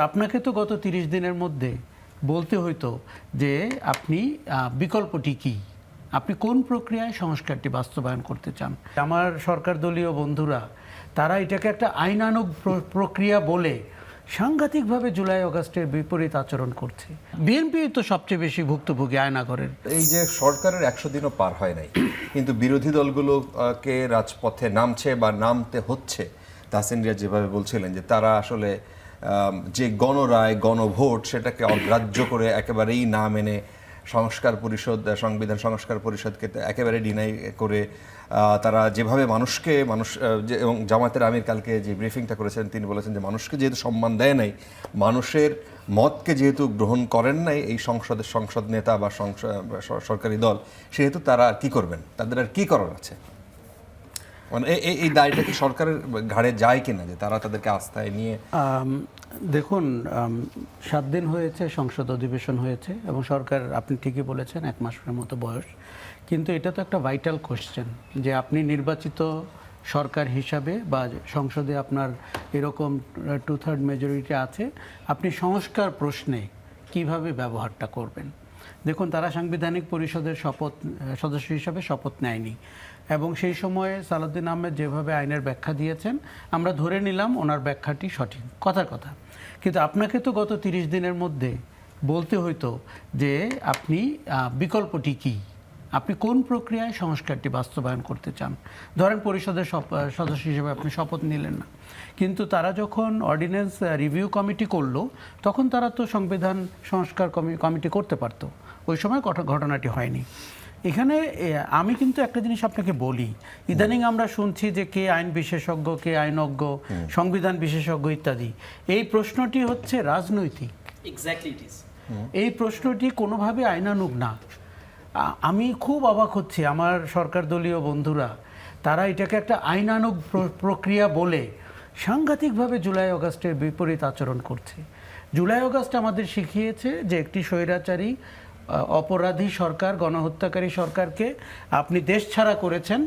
আপনাকে তো গত ৩০ দিনের মধ্যে বলতে হইতো যে আপনি বিকল্পটি কি, আপনি কোন প্রক্রিয়ায় সংস্কারটি বাস্তবায়ন করতে চান। আমার সরকার দলীয় বন্ধুরা তারা এটাকে একটা আইনানুগ প্রক্রিয়া বলে সাংঘাতিকভাবে জুলাই আগস্টের বিপরীত আচরণ করছে। বিএনপি তো সবচেয়ে বেশি ভুক্তভোগী আয়নাঘরের। এই যে সরকারের ১০০ দিনও পার হয় নাই, কিন্তু বিরোধী দলগুলোকে রাজপথে নামছে বা নামতে হচ্ছে। তাহসিন রিয়াজ যেভাবে বলছিলেন যে তারা আসলে যে গণরায় গণভোট সেটাকে অগ্রাহ্য করে একেবারেই না মেনে সংবিধান সংস্কার পরিষদকে একেবারে ডিনাই করে তারা যেভাবে মানুষ এবং জামায়াতের আমির কালকে যে ব্রিফিংটা করেছেন তিনি বলেছেন যে মানুষকে যেহেতু সম্মান দেয় নাই, মানুষের মতকে যেহেতু গ্রহণ করেন নাই এই সংসদ নেতা বা সরকারি দল, সেহেতু তারা কি করবেন, তাদের আর কি করার আছে? মানে এই দায়টা কি সরকারের ঘাড়ে যায় কিনা যে তারা তাদেরকে আস্থায় নিয়ে? দেখুন, ৭ দিন হয়েছে সংসদ অধিবেশন হয়েছে এবং সরকার, আপনি ঠিকই বলেছেন, ১ মাসের মতো বয়স, কিন্তু এটা তো একটা ভাইটাল কোশ্চেন যে আপনি নির্বাচিত সরকার হিসাবে বা সংসদে আপনার এরকম 2/3 মেজরিটি আছে, আপনি সংস্কার প্রশ্নে কিভাবে ব্যবহারটা করবেন। দেখুন, তারা সাংবিধানিক পরিষদের সদস্য হিসাবে শপথ নেয়নি এবং সেই সময়ে সালাউদ্দিন আহমেদ যেভাবে আইনের ব্যাখ্যা দিয়েছেন আমরা ধরে নিলাম ওনার ব্যাখ্যাটি সঠিক, কথার কথা। কিন্তু আপনাকে তো গত ৩০ দিনের মধ্যে বলতে হইতো যে আপনি বিকল্পটি কি, আপনি কোন প্রক্রিয়ায় সংস্কারটি বাস্তবায়ন করতে চান। ধরেন পরিষদের সদস্য হিসেবে আপনি শপথ নিলেন না, কিন্তু তারা যখন অর্ডিন্যান্স রিভিউ কমিটি করলো তখন তারা তো সংবিধান সংস্কার কমিটি করতে পারত, ওই সময় ঘটনাটি হয়নি। এখানে আমি কিন্তু একটা জিনিস আপনাকে বলি, ইদানিং আমরা শুনছি যে কে আইন বিশেষজ্ঞ, কে আইনজ্ঞ, সংবিধান বিশেষজ্ঞ ইত্যাদি। এই প্রশ্নটি হচ্ছে রাজনৈতিক, এই প্রশ্নটি কোনোভাবে আইনানুগ না। আমি খুব অবাক হচ্ছি আমার সরকার দলীয় বন্ধুরা তারা এটাকে একটা আইনানুগ প্রক্রিয়া বলে সাংঘাতিকভাবে জুলাই আগস্টের বিপরীত আচরণ করছে। জুলাই আগস্ট আমাদের শিখিয়েছে যে একটি স্বৈরাচারী অপরাধী সরকার, গণহত্যাকারী সরকারকে আপনি দেশ ছাড়া করেছেন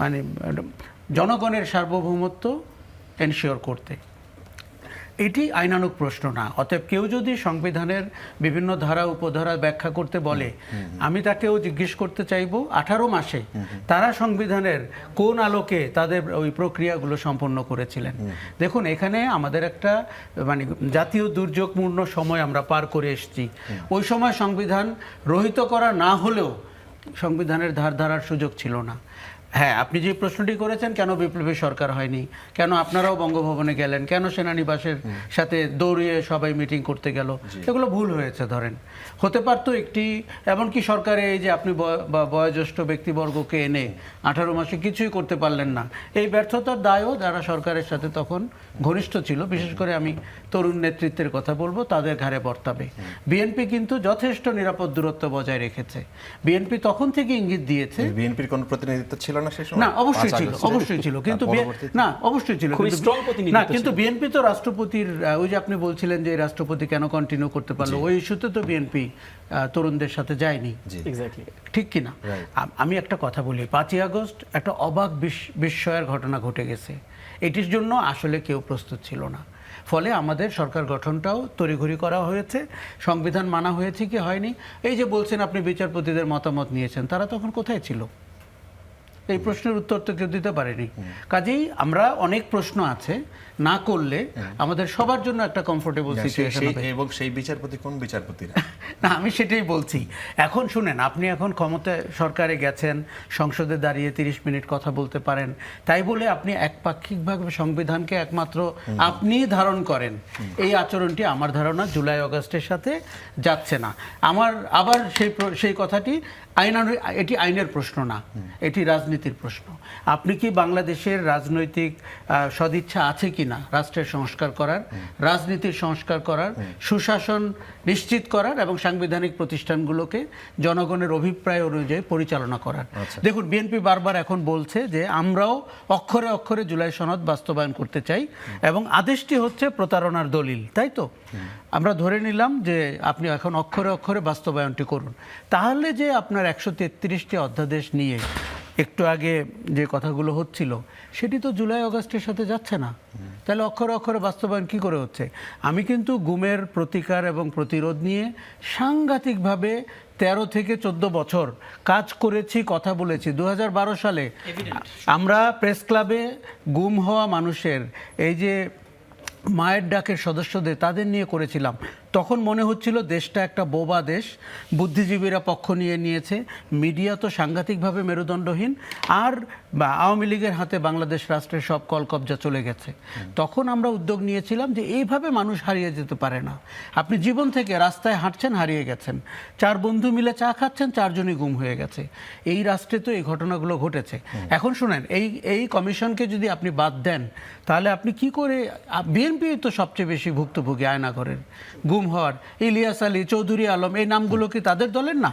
মানে জনগণের সার্বভৌমত্ব এনশিওর করতে। এটি আইনানুগ প্রশ্ন না। অতএব কেউ যদি সংবিধানের বিভিন্ন ধারা উপধারা ব্যাখ্যা করতে বলে, আমি তাকেও জিজ্ঞেস করতে চাইব 18 মাসে তারা সংবিধানের কোন আলোকে তাদের ওই প্রক্রিয়াগুলো সম্পন্ন করেছিলেন। দেখুন, এখানে আমাদের একটা মানে জাতীয় দুর্যোগপূর্ণ সময় আমরা পার করে এসেছি। ওই সময় সংবিধান রহিত করা না হলেও সংবিধানের ধার ধারার সুযোগ ছিল না। হ্যাঁ, আপনি যে প্রশ্নটি করেছেন কেন বিপ্লবী সরকার হয়নি, কেন আপনারাও বঙ্গভবনে গেলেন, কেন সেনানিবাসের সাথে দৌড়িয়ে সবাই মিটিং করতে গেল, এগুলো ভুল হয়েছে। ধরেন হতে পারতো একটি, এমনকি সরকারে এই যে আপনি বয়োজ্যেষ্ঠ ব্যক্তিবর্গকে এনে 18 মাসে কিছুই করতে পারলেন না, এই ব্যর্থতার দায়ও যারা সরকারের সাথে তখন ঘনিষ্ঠ ছিল, বিশেষ করে আমি তরুণ নেতৃত্বের কথা বলবো, তাদের ঘাড়ে বর্তাবে। বিএনপি কিন্তু যথেষ্ট নিরাপদ দূরত্ব বজায় রেখেছে। বিএনপি তখন থেকে ইঙ্গিত দিয়েছে। বিএনপির কোনো প্রতিনিধিত্ব ছিল না সেই সময়? না, অবশ্যই ছিল, অবশ্যই ছিল, কিন্তু না, অবশ্যই ছিল, না, কিন্তু বিএনপি তো রাষ্ট্রপতির, ওই যে আপনি বলছিলেন যে রাষ্ট্রপতি কেন কন্টিনিউ করতে পারলো, ওই ইস্যুতে তো বিএনপি তরুণদের সাথে যায়নি, ঠিক কিনা? আমি একটা কথা বলি, 5ই আগস্ট একটা অবাক বিস্ময়ের ঘটনা ঘটে গেছে। এটির জন্য আসলে কেউ প্রস্তুত ছিল না। ফলে আমাদের সরকার গঠনটাও তড়িঘড়ি করা হয়েছে, সংবিধান মানা হয়েছে কি হয়নি। এই যে বলছেন আপনি বিচারপতিদের মতামত নিয়েছেন, তারা তখন কোথায় ছিল? এই প্রশ্নের উত্তর তো কেউ দিতে পারেনি। কাজেই আমরা অনেক প্রশ্ন আছে, না করলে আমাদের সবার জন্য একটা কমফোর্টেবল সিচুয়েশন হবে। এবং সেই বিচারপতি কোন বিচারপতিরা? না, আমি সেটাই বলছি। এখন শুনেন, আপনি এখন ক্ষমতায় সরকারে গেছেন, সংসদে দাঁড়িয়ে 30 মিনিট কথা বলতে পারেন, তাই বলে আপনি একপাক্ষিকভাবে সংবিধানকে একমাত্র আপনি ধারণ করেন, এই আচরণটি আমার ধারণা জুলাই আগস্টের সাথে যাচ্ছে না। আবার সেই কথাটি এটি আইনের প্রশ্ন না, এটি রাজনীতির প্রশ্ন। আপনি কি বাংলাদেশের রাজনৈতিক সদিচ্ছা আছে কি না রাষ্ট্রের সংস্কার করার, রাজনীতির সংস্কার করার, সুশাসন নিশ্চিত করার এবং সাংবিধানিক প্রতিষ্ঠানগুলোকে জনগণের অভিপ্রায় অনুযায়ী পরিচালনা করার? দেখুন, বিএনপি বারবার এখন বলছে যে আমরাও অক্ষরে অক্ষরে জুলাই সনদ বাস্তবায়ন করতে চাই এবং আদেশটি হচ্ছে প্রতারণার দলিল, তাই তো? আমরা ধরে নিলাম যে আপনি এখন অক্ষরে অক্ষরে বাস্তবায়নটি করুন। তাহলে যে আপনার 133টি অধ্যাদেশ নিয়ে একটু আগে যে কথাগুলো হচ্ছিল সেটি তো জুলাই আগস্টের সাথে যাচ্ছে না। তাহলে অক্ষরে অক্ষরে বাস্তবায়ন কি করে হচ্ছে? আমি কিন্তু গুমের প্রতিকার এবং প্রতিরোধ নিয়ে সাংঘাতিকভাবে 13 থেকে 14 বছর কাজ করেছি, কথা বলেছি। 2012 সালে আমরা প্রেস ক্লাবে গুম হওয়া মানুষের এই যে মায়ের ডাকের সদস্যদের তাদের নিয়ে করেছিলাম। তখন মনে হচ্ছিল দেশটা একটা বোবা দেশ, বুদ্ধিজীবীরা পক্ষ নিয়ে নিয়েছে, মিডিয়া তো সাংঘাতিকভাবে মেরুদণ্ডহীন, আর আওয়ামী লীগের হাতে বাংলাদেশ রাষ্ট্রের সব কলকবজা চলে গেছে। তখন আমরা উদ্যোগ নিয়েছিলাম যে এইভাবে মানুষ হারিয়ে যেতে পারে না। আপনি জীবন থেকে রাস্তায় হাঁটছেন, হারিয়ে গেছেন, 4 বন্ধু মিলে চা খাচ্ছেন, 4 জনই গুম হয়ে গেছে। এই রাষ্ট্রে তো এই ঘটনাগুলো ঘটেছে। এখন শুনেন, এই কমিশনকে যদি আপনি বাদ দেন তাহলে আপনি কি করে, বিএনপি তো সবচেয়ে বেশি ভুক্তভোগী আয়নাঘরের গুম হওয়ার, ইলিয়াস আলী, চৌধুরী আলম, এই নামগুলো কি তাদের দলের না?